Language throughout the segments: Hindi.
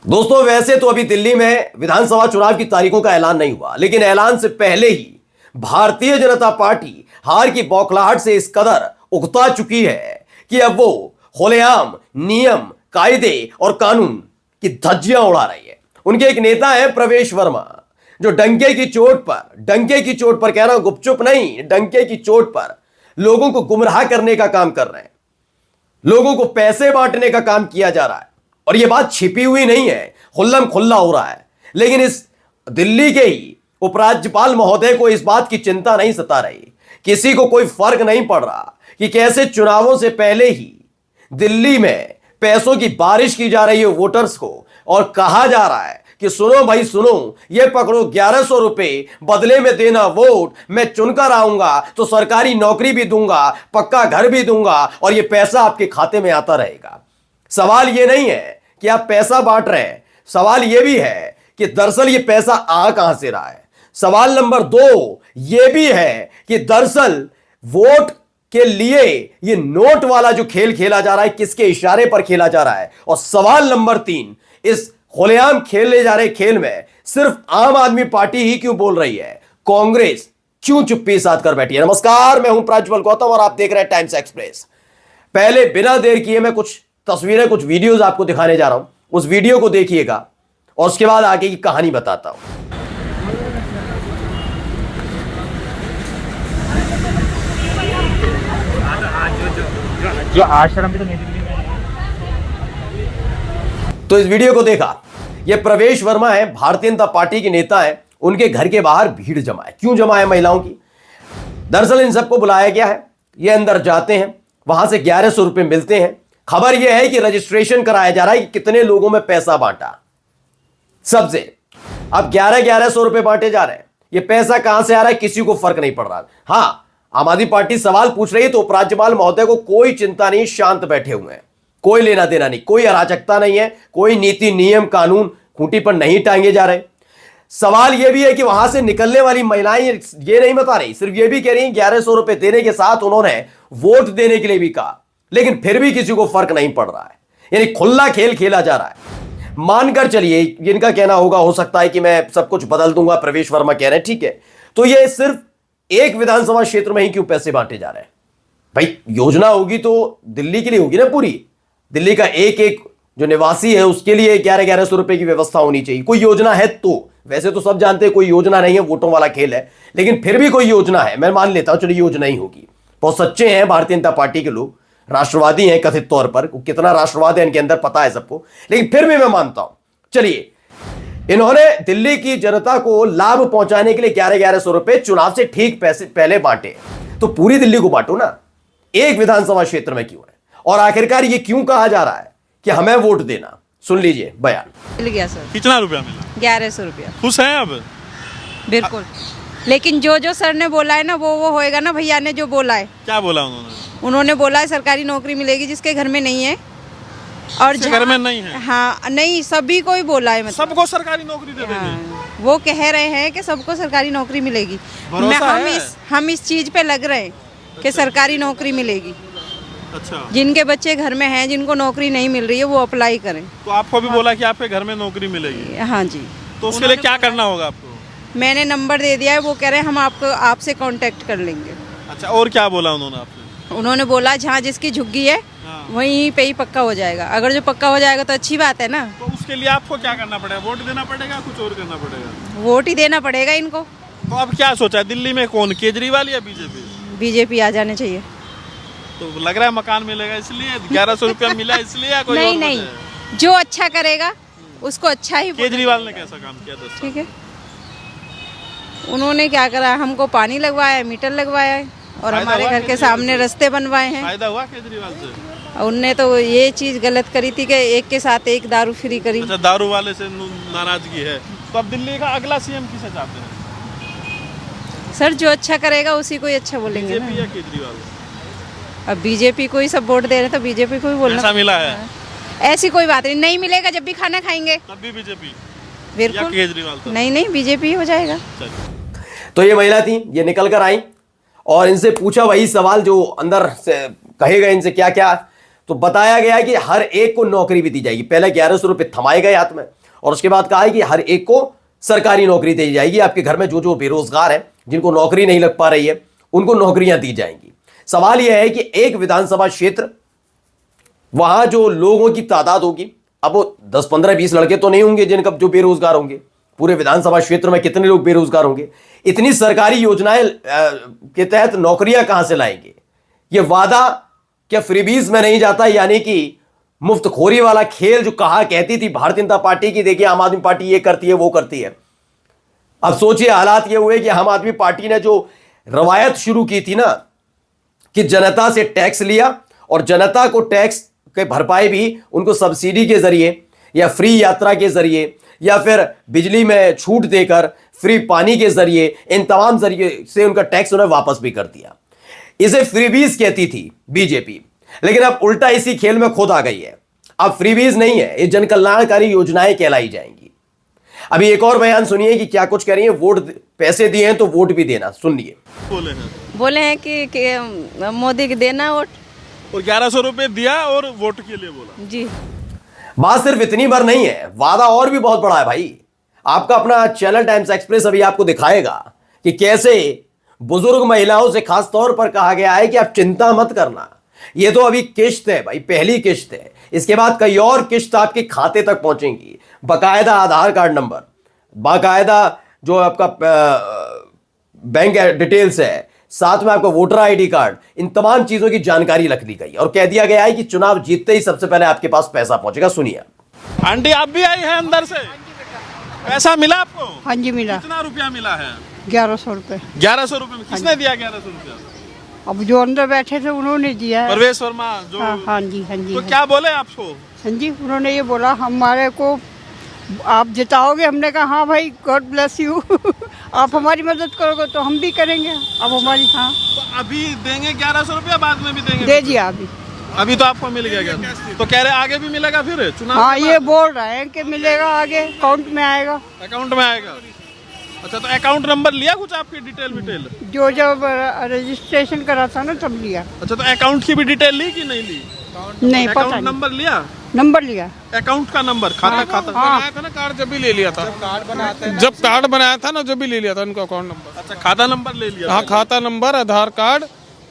दोस्तों, वैसे तो अभी दिल्ली में विधानसभा चुनाव की तारीखों का ऐलान नहीं हुआ, लेकिन ऐलान से पहले ही भारतीय जनता पार्टी हार की बौखलाहट से इस कदर उकता चुकी है कि अब वो खुलेआम नियम, कायदे और कानून की धज्जियां उड़ा रही है। उनके एक नेता है प्रवेश वर्मा, जो डंके की चोट पर कह रहा हूं, गुपचुप नहीं, डंके की चोट पर लोगों को गुमराह करने का काम कर रहे हैं। लोगों को पैसे बांटने का काम किया जा रहा है और यह बात छिपी हुई नहीं है, खुल्लम खुल्ला हो रहा है। लेकिन इस दिल्ली के ही उपराज्यपाल महोदय को इस बात की चिंता नहीं सता रही। किसी को कोई फर्क नहीं पड़ रहा कि कैसे चुनावों से पहले ही दिल्ली में पैसों की बारिश की जा रही है वोटर्स को, और कहा जा रहा है कि सुनो भाई सुनो, ये पकड़ो 1100 रुपए, बदले में देना वोट, मैं चुनकर आऊंगा तो सरकारी नौकरी भी दूंगा, पक्का घर भी दूंगा और ये पैसा आपके खाते में आता रहेगा। सवाल ये नहीं है कि आप पैसा बांट रहे हैं, सवाल यह भी है कि दरअसल ये पैसा आ कहां से रहा है। सवाल नंबर 2 यह भी है कि दरअसल वोट के लिए ये नोट वाला जो खेल खेला जा रहा है, किसके इशारे पर खेला जा रहा है। और सवाल नंबर 3, इस खुलेआम खेले जा रहे खेल में सिर्फ आम आदमी पार्टी ही क्यों बोल रही है, कांग्रेस क्यों चुप्पी साध कर बैठी है। नमस्कार, मैं हूं प्रज्वल गौतम और आप देख रहे हैं टाइम्स एक्सप्रेस। पहले बिना देर किए मैं कुछ तस्वीरें, कुछ वीडियोस आपको दिखाने जा रहा हूं, उस वीडियो को देखिएगा और उसके बाद आगे की कहानी बताता हूं। जो आश्रम भी तो इस वीडियो को देखा, यह प्रवेश वर्मा है, भारतीय जनता पार्टी के नेता है। उनके घर के बाहर भीड़ जमा है। क्यों जमा है महिलाओं की? दरअसल इन सबको बुलाया गया है, ये अंदर जाते हैं, वहां से 1100 रुपए मिलते हैं। खबर यह है कि रजिस्ट्रेशन कराया जा रहा है कि कितने लोगों में पैसा बांटा सबसे। अब 1100 रुपए बांटे जा रहे हैं। ये पैसा कहां से आ रहा है किसी को फर्क नहीं पड़ रहा। हां, आम आदमी पार्टी सवाल पूछ रही है तो उपराज्यपाल महोदय को कोई चिंता नहीं, शांत बैठे हुए हैं, कोई लेना देना नहीं, कोई अराजकता नहीं है, कोई नीति नियम कानून खूंटी पर नहीं टांगे जा रहे। सवाल यह भी है कि वहां से निकलने वाली महिलाएं ये नहीं बता रही, सिर्फ ये भी कह रही हैं 1100 रुपए देने के साथ उन्होंने वोट देने के लिए भी कहा, लेकिन फिर भी किसी को फर्क नहीं पड़ रहा है। यानी खुला खेल खेला जा रहा है। मानकर चलिए, जिनका कहना होगा, हो सकता है कि मैं सब कुछ बदल दूंगा, प्रवेश वर्मा कह रहे हैं, ठीक है, तो ये सिर्फ एक विधानसभा क्षेत्र में ही क्यों पैसे बांटे जा रहे हैं? भाई योजना होगी तो दिल्ली के लिए होगी ना, पूरी दिल्ली का एक एक जो निवासी है उसके लिए 1100 रुपए की व्यवस्था होनी चाहिए। कोई योजना है तो, वैसे तो सब जानते हैं कोई योजना नहीं है, वोटों वाला खेल है, लेकिन फिर भी कोई योजना है, मैं मान लेता हूं, चलिए योजना ही होगी। बहुत सच्चे हैं भारतीय जनता पार्टी के लोग, राष्ट्रवादी हैं कथित तौर पर, कितना राष्ट्रवाद है इनके अंदर पता है सबको, लेकिन फिर भी मैं मानता हूं। चलिए, इन्होंने दिल्ली की जनता को लाभ पहुंचाने के लिए 1100 रुपए चुनाव से ठीक पैसे पहले बांटे, तो पूरी दिल्ली को बांटो ना, एक विधानसभा क्षेत्र में क्यों है? और आखिरकार ये क्यों कहा जा रहा है कि हमें वोट देना? सुन लीजिए बयान। मिल गया सर। कितना रुपया मिला? 1100 रुपया। खुश हैं अब? बिल्कुल, लेकिन जो सर ने बोला है ना वो होएगा ना। भैया ने जो बोला है। क्या बोला उन्होंने? उन्होंने बोला है सरकारी नौकरी मिलेगी जिसके घर में नहीं है, और घर में नहीं है। हाँ, नहीं, सभी को ही बोला है, मतलब सबको सरकारी नौकरी दे देंगे। हाँ, वो कह रहे हैं कि सबको सरकारी नौकरी मिलेगी। भरोसा है? हम इस चीज पे लग रहे हैं कि सरकारी नौकरी मिलेगी। अच्छा, जिनके बच्चे घर में हैं, जिनको नौकरी नहीं मिल रही है, वो अप्लाई करें। तो आपको भी बोला कि आपके घर में नौकरी मिलेगी? हाँ जी। तो उसके लिए क्या करना होगा आपको? मैंने नंबर दे दिया है, वो कह रहे हैं हम आपसे कांटेक्ट कर लेंगे। अच्छा, और क्या बोला उन्होंने आपसे? उन्होंने बोला जहाँ जिसकी झुग्गी है वहीं पे ही पक्का हो जाएगा। अगर जो पक्का हो जाएगा तो अच्छी बात है ना। तो उसके लिए आपको क्या करना पड़ेगा? वोट देना पड़ेगा, कुछ और करना पड़ेगा? वोट ही देना पड़ेगा इनको। तो अब क्या सोचा है दिल्ली में, कौन, केजरीवाल या बीजेपी? बीजेपी आ जाने चाहिए। तो लग रहा है मकान मिलेगा इसलिए 1100 रुपया मिला इसलिए, या कोई और नहीं, वजह है? जो अच्छा करेगा उसको अच्छा ही। केजरीवाल ने कैसा काम किया? ठीक है, उन्होंने क्या करा, हमको पानी लगवाया है, मीटर लगवाया है, और हमारे घर के सामने रास्ते बनवाए हैं। फायदा हुआ केजरीवाल से? उनने तो ये चीज गलत करी थी कि एक के साथ एक दारू फ्री करी। अच्छा, दारू वाले से नाराजगी है। तो अब दिल्ली का अगला सीएम किसे चाहते हैं? सर, जो अच्छा करेगा उसी को ही अच्छा बोलेंगे ना। बीजेपी या केजरीवाल? अब बीजेपी को ही सब वोट दे रहे हैं तो बीजेपी को ही बोलना। ऐसा मिला है? ऐसी कोई बात नहीं मिलेगा। जब भी खाना खाएंगे तब भी बीजेपी? बिल्कुल। या केजरीवाल? तो नहीं, बीजेपी हो जाएगा। तो ये महिला थी, ये निकल कर आई और इनसे पूछा वही सवाल जो अंदर से कहे गए इनसे, क्या क्या तो बताया गया है कि हर एक को नौकरी भी दी जाएगी। पहले 1100 रुपये थमाए गए हाथ में, और उसके बाद कहा है कि हर एक को सरकारी नौकरी दी जाएगी। आपके घर में जो जो बेरोजगार हैं, जिनको नौकरी नहीं लग पा रही है, उनको नौकरियां दी जाएंगी। सवाल यह है कि एक विधानसभा क्षेत्र, वहां जो लोगों की तादाद होगी, अब वो 10, 15, 20 लड़के तो नहीं होंगे जिनका जो बेरोजगार होंगे। पूरे विधानसभा क्षेत्र में कितने लोग बेरोजगार होंगे? इतनी सरकारी योजनाएं के तहत नौकरियां कहां से लाएंगे? ये वादा क्या फ्रीबीज में नहीं जाता? यानी कि मुफ्तखोरी वाला खेल जो कहा कहती थी भारतीय जनता पार्टी की, देखिए आम आदमी पार्टी ये करती है वो करती है। अब सोचिए हालात ये हुए कि आम आदमी पार्टी ने जो रवायत शुरू की थी ना, कि जनता से टैक्स लिया और जनता को टैक्स के भरपाई भी उनको सब्सिडी के जरिए या फ्री यात्रा के जरिए या फिर बिजली में छूट देकर, फ्री पानी के जरिए, इन तमाम जरिए से उनका टैक्स उन्हें वापस भी कर दिया। इसे फ्रीबीज कहती थी बीजेपी, लेकिन अब उल्टा इसी खेल में खुद आ गई है। अब फ्रीबीज नहीं है, ये जन कल्याणकारी योजनाएं कहलाई जाएंगी। अभी एक और बयान सुनिए कि क्या कुछ कह रही है। वोट, पैसे दिए हैं तो वोट भी देना, सुनिए। बोले हैं कि मोदी को देना वोट। और 1100 रुपये दिया और वोट के लिए बोला। जी, बात सिर्फ इतनी बार नहीं है, वादा और भी बहुत बड़ा है भाई। आपका अपना चैनल टाइम्स एक्सप्रेस अभी आपको दिखाएगा कि कैसे बुजुर्ग महिलाओं से खास तौर पर कहा गया है कि आप चिंता मत करना, ये तो अभी किश्त है भाई, पहली किश्त है, इसके बाद कई और किश्त आपके खाते तक पहुंचेंगी। बाकायदा आधार कार्ड नंबर, बाकायदा जो आपका बैंक डिटेल्स है, साथ में आपका वोटर आईडी कार्ड, इन तमाम चीजों की जानकारी रख ली गई और कह दिया गया है कि चुनाव जीतते ही सबसे पहले आपके पास पैसा पहुंचेगा। सुनिए। आंटी आप भी आई है अंदर से? पैसा मिला आपको? हाँ जी मिला। कितना रुपया मिला है? 1100 रुपये। 1100 रुपये में किसने दिया 1100 रुपया? अब जो अंदर बैठे थे उन्होंने दिया है। परवेश वर्मा जो। हाँ जी, हाँ जी। तो क्या बोले आपको? हाँ जी, उन्होंने ये बोला हमारे को आप जिताओगे। हमने कहा हाँ भाई, गॉड ब्लेस यू। आप हमारी मदद करोगे तो हम भी करेंगे। अब हमारी हाँ। तो अभी देंगे 1100 रुपया, बाद में भी देंगे? दे दिया अभी। अभी तो आपको मिल गया। तो कह रहे आगे भी मिलेगा फिर चुनाव? हाँ, ये बोल रहे हैं कि मिलेगा, आगे अकाउंट में आएगा। अकाउंट में आएगा? अच्छा, तो अकाउंट नंबर लिया कुछ आपकी डिटेल? जो जब रजिस्ट्रेशन करा था ना तब लिया। अच्छा, तो अकाउंट की भी डिटेल ली कि नहीं ली? नहीं पता अकाउंट नहीं। नंबर लिया? नंबर लिया, अकाउंट का नंबर, खाता हाँ। बनाया था ना कार्ड, जब भी ले लिया था। जब कार्ड बनाया था ना, जब भी ले लिया था उनका अकाउंट नंबर। अच्छा, खाता नंबर ले लिया? हाँ, खाता नंबर, आधार कार्ड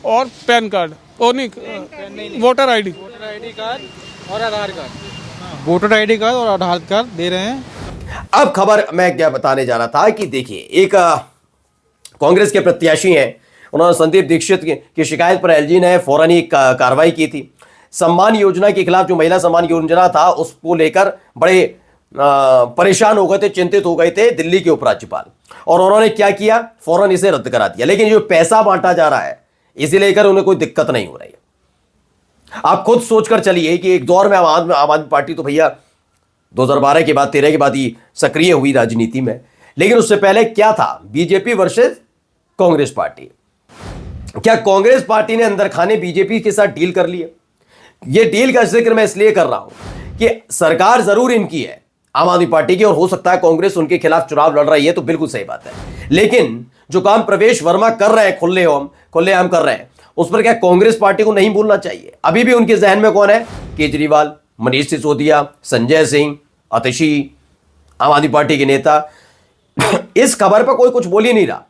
और पैन कार्ड, और नहीं वोटर आईडी कार्ड और आधार कार्ड। वोटर आईडी कार्ड और आधार कार्ड दे रहे हैं। अब खबर मैं क्या बताने जा रहा था कि देखिए, एक कांग्रेस के प्रत्याशी हैं, उन्होंने संदीप दीक्षित की शिकायत पर एलजी ने फौरन ही कार्रवाई की थी। सम्मान योजना के खिलाफ, जो महिला सम्मान योजना था, उसको लेकर बड़े परेशान हो गए थे, चिंतित हो गए थे दिल्ली के उपराज्यपाल, और उन्होंने क्या किया, फौरन इसे रद्द करा दिया। लेकिन जो पैसा बांटा जा रहा है, इसे लेकर उन्हें कोई दिक्कत नहीं हो रही है। आप खुद सोचकर चलिए कि एक दौर में आम आदमी पार्टी तो भैया 2012 के बाद, 13 के बाद ही सक्रिय हुई राजनीति में, लेकिन उससे पहले क्या था, बीजेपी वर्सेस कांग्रेस पार्टी। क्या कांग्रेस पार्टी ने अंदर खाने बीजेपी के साथ डील कर लिया? ये डील का जिक्र मैं इसलिए कर रहा हूं कि सरकार जरूर इनकी है, आम आदमी पार्टी की, और हो सकता है कांग्रेस उनके खिलाफ चुनाव लड़ रही है, तो बिल्कुल सही बात है। लेकिन जो काम प्रवेश वर्मा कर रहे हैं, खुलेआम कर रहे हैं, उस पर क्या कांग्रेस पार्टी को नहीं बोलना चाहिए? अभी भी उनके जहन में कौन है? केजरीवाल, मनीष सिसोदिया, संजय सिंह, आतिशी, आम आदमी पार्टी के नेता। इस खबर पर कोई कुछ बोल ही नहीं रहा।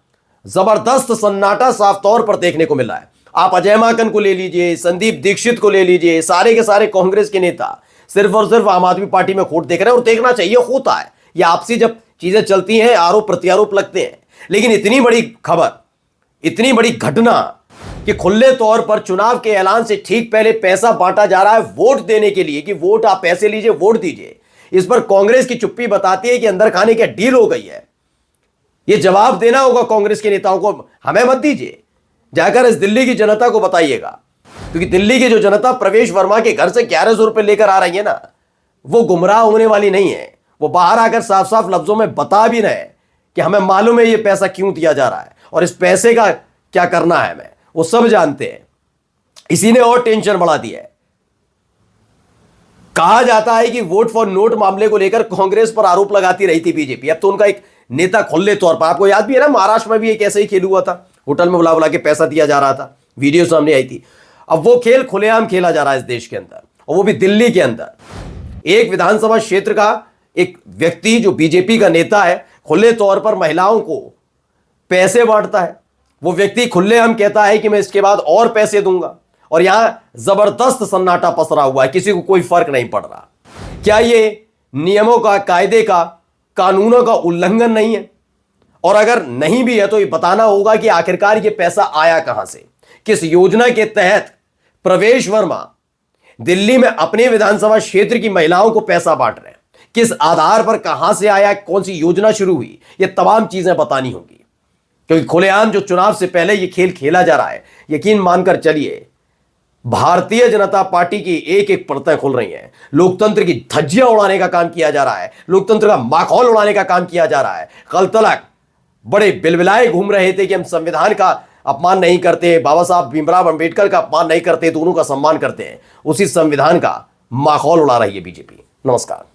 जबरदस्त सन्नाटा साफ तौर पर देखने को मिल रहा है। आप अजय माकन को ले लीजिए, संदीप दीक्षित को ले लीजिए, सारे के सारे कांग्रेस के नेता सिर्फ और सिर्फ आम आदमी पार्टी में खोट देख रहे हैं, और देखना चाहिए, होता है ये आपसी जब चीजें चलती हैं, आरोप प्रत्यारोप लगते हैं। लेकिन इतनी बड़ी खबर, इतनी बड़ी घटना कि खुले तौर पर चुनाव के ऐलान से ठीक पहले पैसा बांटा जा रहा है वोट देने के लिए, कि वोट आप पैसे लीजिए, वोट दीजिए, इस पर कांग्रेस की चुप्पी बताती है कि अंदर खाने की डील हो गई है। ये जवाब देना होगा कांग्रेस के नेताओं को, हमें मत दीजिए, जाकर इस दिल्ली की जनता को बताइएगा। क्योंकि दिल्ली की जो जनता प्रवेश वर्मा के घर से 1100 रुपए लेकर आ रही है ना, वो गुमराह होने वाली नहीं है। वो बाहर आकर साफ साफ लफ्जों में बता भी रहे कि हमें मालूम है ये पैसा क्यों दिया जा रहा है और इस पैसे का क्या करना है, हमें वो सब जानते हैं। इसी ने और टेंशन बढ़ा दी है। कहा जाता है कि वोट फॉर नोट मामले को लेकर कांग्रेस पर आरोप लगाती रही थी बीजेपी। अब तो उनका एक नेता खुले तौर पर, आपको याद भी है ना, महाराष्ट्र में भी एक ऐसा ही खेल हुआ था, होटल में बुला बुला के पैसा दिया जा रहा था, वीडियो सामने आई थी। अब वो खेल खुलेआम खेला जा रहा है इस देश के अंदर, और वो भी दिल्ली के अंदर। एक विधानसभा क्षेत्र का एक व्यक्ति जो बीजेपी का नेता है, खुले तौर पर महिलाओं को पैसे बांटता है। वो व्यक्ति खुलेआम कहता है कि मैं इसके बाद और पैसे दूंगा, और यहां जबरदस्त सन्नाटा पसरा हुआ है, किसी को कोई फर्क नहीं पड़ रहा। क्या ये नियमों का, कायदे का, कानूनों का उल्लंघन नहीं है? और अगर नहीं भी है तो ये बताना होगा कि आखिरकार ये पैसा आया कहां से, किस योजना के तहत प्रवेश वर्मा दिल्ली में अपने विधानसभा क्षेत्र की महिलाओं को पैसा बांट रहे हैं, किस आधार पर, कहां से आया, कौन सी योजना शुरू हुई, ये तमाम चीजें बतानी होंगी। क्योंकि खुलेआम जो चुनाव से पहले ये खेल खेला जा रहा है, यकीन मानकर चलिए भारतीय जनता पार्टी की एक एक परतें खुल रही हैं। लोकतंत्र की धज्जियां उड़ाने का काम किया जा रहा है, लोकतंत्र का माखौल उड़ाने का काम किया जा रहा है। कल तक बड़े बिलबिलाए घूम रहे थे कि हम संविधान का अपमान नहीं करते, बाबा साहब भीमराव अंबेडकर का अपमान नहीं करते, दोनों का सम्मान करते हैं। उसी संविधान का माखौल उड़ा रही है बीजेपी। नमस्कार।